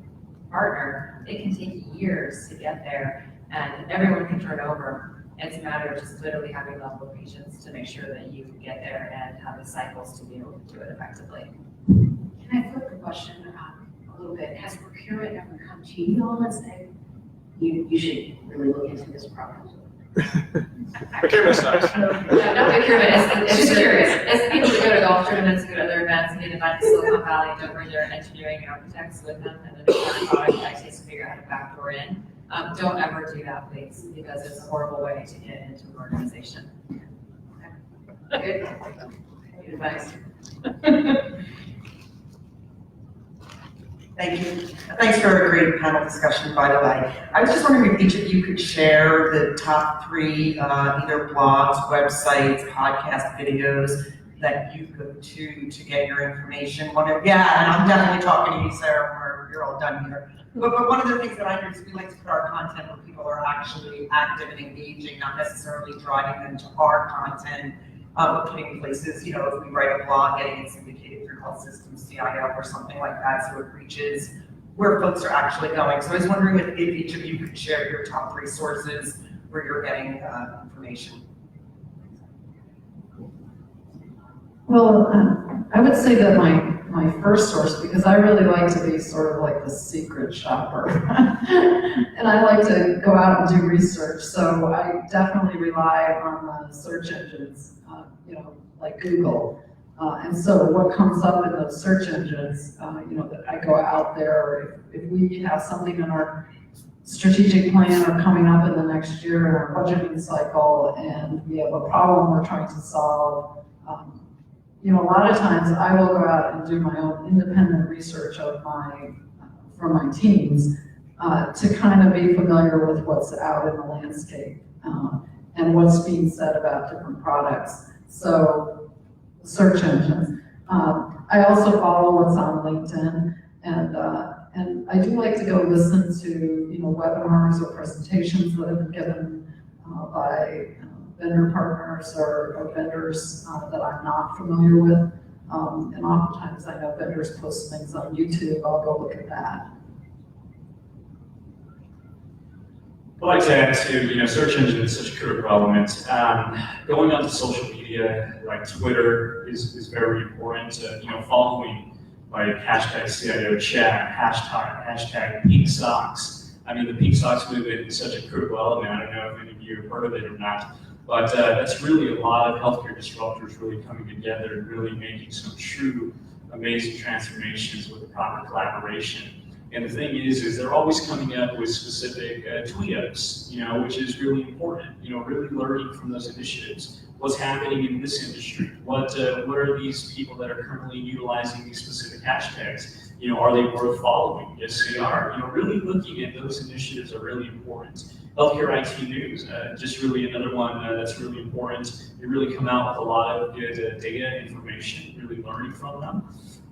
partner, it can take years to get there, and everyone can turn over. It's a matter of just literally having a level of patience to make sure that you get there and have the cycles to be able to do it effectively. Can I flip the question a little bit? Has procurement ever come to you all and said, you should really look into this product? Procurement's nice. No, not procurement, it's just curious. It's people that go to golf tournaments, go to other events, and get invited to Silicon Valley, don't bring their engineering and architects with them, and then they find a product that actually has to figure out how to backdoor in. Don't ever do that, please, because it's a horrible way to get into an organization. Good. Good advice. Thank you. Thanks for a great panel discussion, by the way. I was just wondering if each of you could share the top 3 either blogs, websites, podcast videos that you go to get your information. And I'm definitely talking to you, Sarah, you're all done here. But one of the things that I do is we like to put our content where people are actually active and engaging, not necessarily driving them to our content. Putting places, if we write a blog, getting it syndicated through health systems, CIO or something like that, so it reaches where folks are actually going. So I was wondering if each of you could share your top 3 sources where you're getting information. Well, I would say that my first source, because I really like to be sort of like the secret shopper, and I like to go out and do research. So I definitely rely on the search engines, like Google. And so what comes up in those search engines, that I go out there, if we have something in our strategic plan or coming up in the next year in our budgeting cycle, and we have a problem we're trying to solve, a lot of times I will go out and do my own independent research from my teams to kind of be familiar with what's out in the landscape and what's being said about different products. So search engines. I also follow what's on LinkedIn, and I do like to go listen to webinars or presentations that have been given by vendor partners or vendors that I'm not familiar with. And oftentimes I know vendors post things on YouTube. I'll go look at that. I'd like to add to, search engine is such a critical element. Going onto social media, like Twitter, is very important. Following like hashtag CIO chat, hashtag pink socks. I mean, the pink socks movement is such a critical element. I don't know if any of you have heard of it or not, but that's really a lot of healthcare disruptors really coming together and really making some true amazing transformations with the proper collaboration. And the thing is they're always coming up with specific tweet-ups, which is really important. Really learning from those initiatives. What's happening in this industry? What are these people that are currently utilizing these specific hashtags? Are they worth following? Yes, they are. Really looking at those initiatives are really important. Healthcare IT news, just really another one that's really important. They really come out with a lot of good data, information, really learning from them.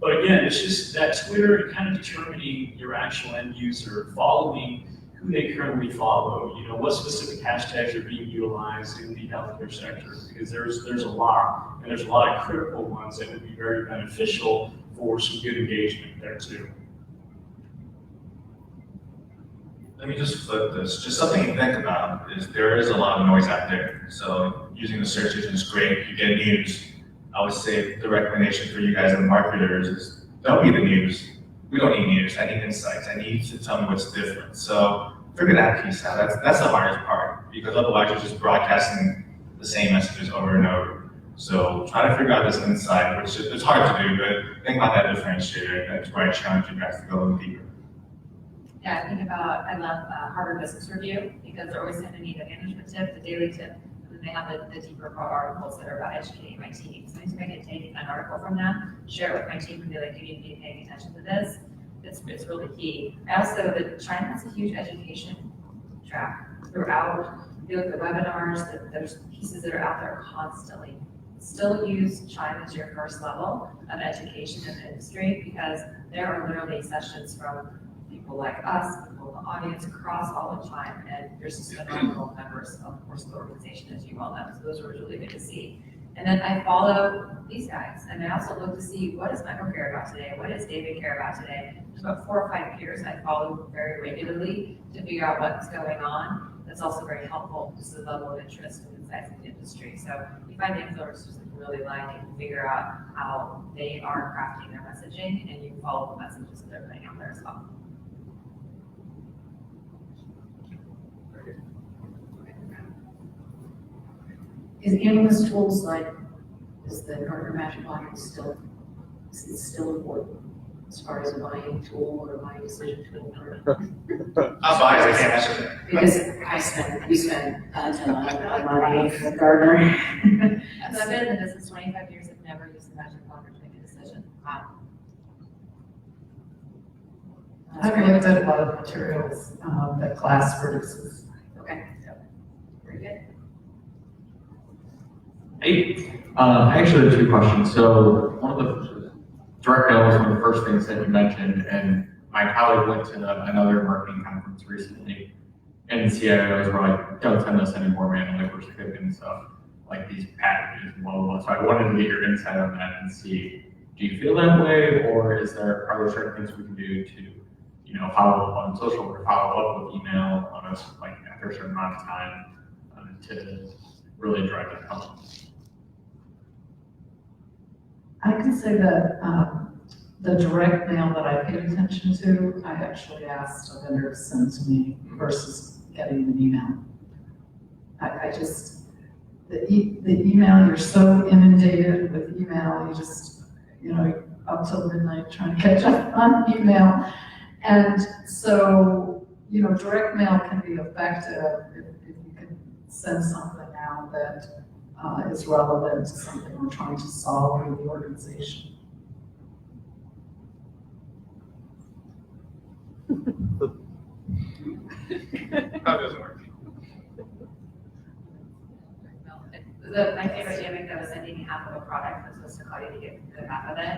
But again, it's just that Twitter and kind of determining your actual end user, following who they currently follow, what specific hashtags are being utilized in the healthcare sector, because there's a lot, and there's a lot of critical ones that would be very beneficial for some good engagement there too. Let me just flip this. Just something to think about is there is a lot of noise out there. So using the search engine is great. You get news. I would say the recommendation for you guys as marketers is don't be the news. We don't need news. I need insights. I need to tell me what's different. So figure that piece out. That's the hardest part, because otherwise you're just broadcasting the same messages over and over. So try to figure out this insight, which it's hard to do, but think about that differentiator. That's where I challenge you guys to go a little deeper. Yeah, I love Harvard Business Review, because they're always sending me the management tip, the daily tip, and then they have the deeper articles that are about educating my team. So anytime I can take an article from them, share it with my team, and be like, you need to be paying attention to this. It's really key. China has a huge education track throughout. If you look at the webinars, there's pieces that are out there constantly. Still use China as your first level of education in the industry, because there are literally sessions from people like us, people in the audience across all of China, and there's just phenomenal members of course of the organization, as you well know. So those are really good to see. And then I follow these guys, and I also look to see, what does Michael care about today? What does David care about today? There's about 4 or 5 peers I follow very regularly to figure out what's going on. That's also very helpful, just the level of interest and insights in the industry. So you find the influencers that you really like, and figure out how they are crafting their messaging, and you follow the messages that they're putting out there as well. Is analyst tools is the Gartner Magic Quadrant still important as far as a buying tool or a buying decision tool? I'll buy it, I can't answer that. Because we spend a ton of money with Gartner. So I've been in the business 25 years, I've never used the magic quadrant to make a decision. Wow. I've looked at a lot of materials that class produces. Okay. Very good. Hey, I actually have 2 questions. So one of the direct mail was one of the first things that you mentioned, and my colleague went to another marketing conference recently, and the CIOs were like, don't send us any more mail, like we're skipping stuff, like these packages and blah, blah, blah. So I wanted to get your insight on that and see, do you feel that way, or are there certain things we can do to, follow up on social, or follow up with email on us, like after a certain amount of time, to really drive that home? I can say that the direct mail that I paid attention to, I actually asked a vendor to send to me versus getting an email. I just, the email, you're so inundated with email, you just, up till midnight trying to catch up on email. And so, direct mail can be effective if you can send something out that is relevant to something we're trying to solve in the organization. How does it work? My favorite gimmick that was sending half of a product was supposed to call you to get the half of it.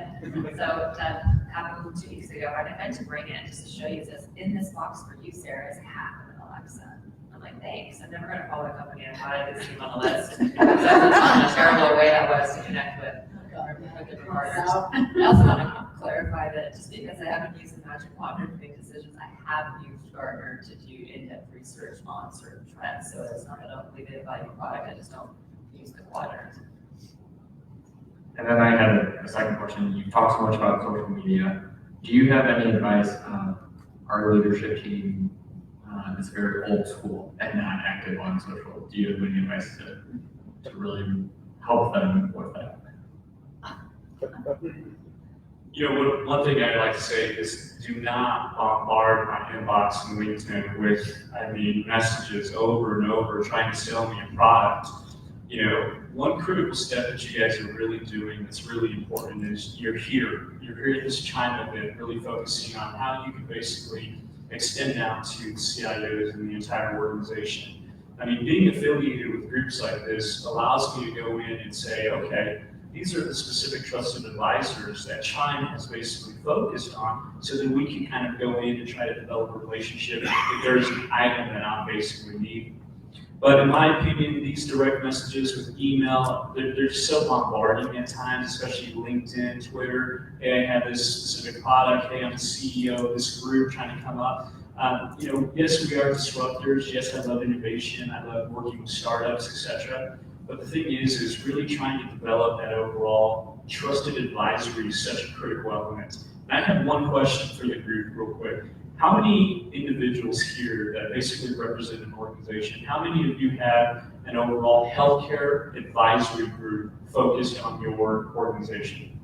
So that happened 2 weeks ago. I meant to bring it just to show you this. In this box for you, Sarah, is half of an Alexa. I'm like, thanks. I'm never going to follow a company and buy this team on the list. So that's a terrible way that was to connect with different partners. I also want to clarify that just because I haven't used the magic quadrant to make decisions, I have used Gartner to do in-depth research on certain trends. So it's not that I don't believe they value product, I just don't use the quadrant. And then I had a second question. You've talked so much about social media. Do you have any advice on our leadership team is very old school and not active on social? Do you have any advice to really help them with that? One thing I'd like to say is do not bombard my inbox and LinkedIn with, messages over and over trying to sell me a product. One critical step that you guys are really doing that's really important is you're here in this China bit, really focusing on how you can basically extend out to CIOs and the entire organization. Being affiliated with groups like this allows me to go in and say, okay, these are the specific trusted advisors that Chime has basically focused on so that we can kind of go in and try to develop a relationship if there's an item that I'm basically needing. But in my opinion, these direct messages with email, they're so bombarding at times, especially LinkedIn, Twitter. Hey, I have this specific product. Hey, I'm the CEO of this group trying to come up. Yes, we are disruptors. Yes, I love innovation. I love working with startups, etc. But the thing is really trying to develop that overall trusted advisory is such a critical element. And I have one question for the group real quick. How many individuals here that basically represent an organization, how many of you have an overall healthcare advisory group focused on your organization?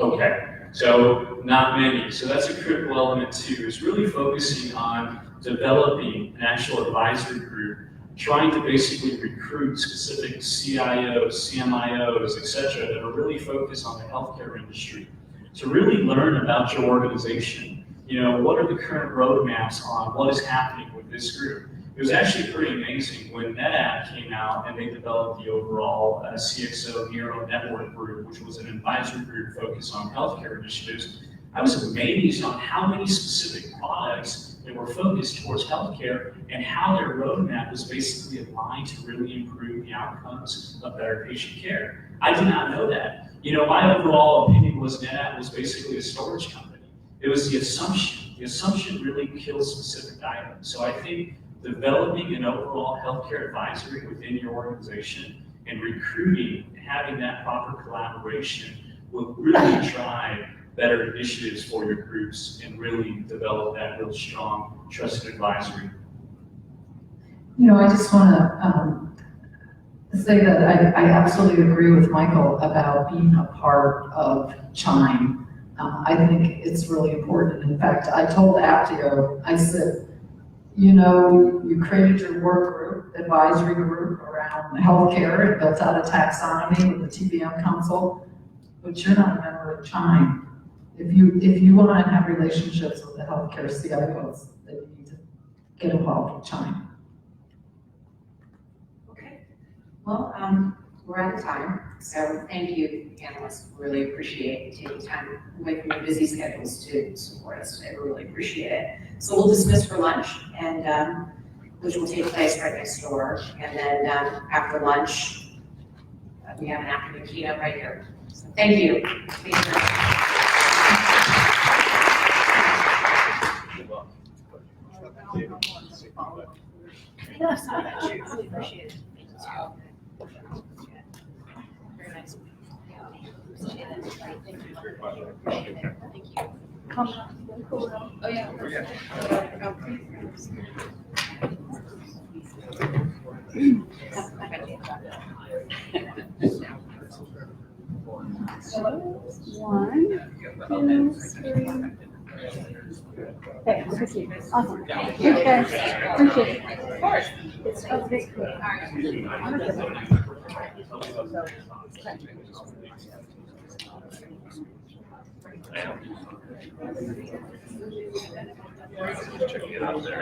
Okay, so not many. So that's a critical element too, is really focusing on developing an actual advisory group, trying to basically recruit specific CIOs, CMIOs, et cetera, that are really focused on the healthcare industry. To really learn about your organization, what are the current roadmaps on what is happening with this group? It was actually pretty amazing when NetApp came out and they developed the overall CXO Neuro Network group, which was an advisory group focused on healthcare initiatives. I was amazed on how many specific products that were focused towards healthcare and how their roadmap was basically aligned to really improve the outcomes of better patient care. I did not know that. My overall opinion was NetApp was basically a storage company. It was the assumption. The assumption really kills specific items. So I think developing an overall healthcare advisory within your organization and recruiting, having that proper collaboration will really drive better initiatives for your groups and really develop that real strong trusted advisory. I just want to say that I absolutely agree with Michael about being a part of Chime. I think it's really important. In fact, I told Aptio, I said, you created your work group, advisory group around healthcare and built out a taxonomy with the TBM Council, but you're not a member of Chime. If you want to have relationships with the healthcare CIOs, then you need to get involved with Chime. Well, we're out of time, so thank you, panelists. Really appreciate you taking time away from your busy schedules to support us. I really appreciate it. So we'll dismiss for lunch, and which will take place right next door. And then after lunch, we have an afternoon keynote right here. So thank you. Thank you very much. Appreciate it. Very nice. Oh, yeah. One, two, three. Okay, appreciate it. Awesome. Thank you guys. Appreciate it. Of course. It's a big deal. Checking it out there.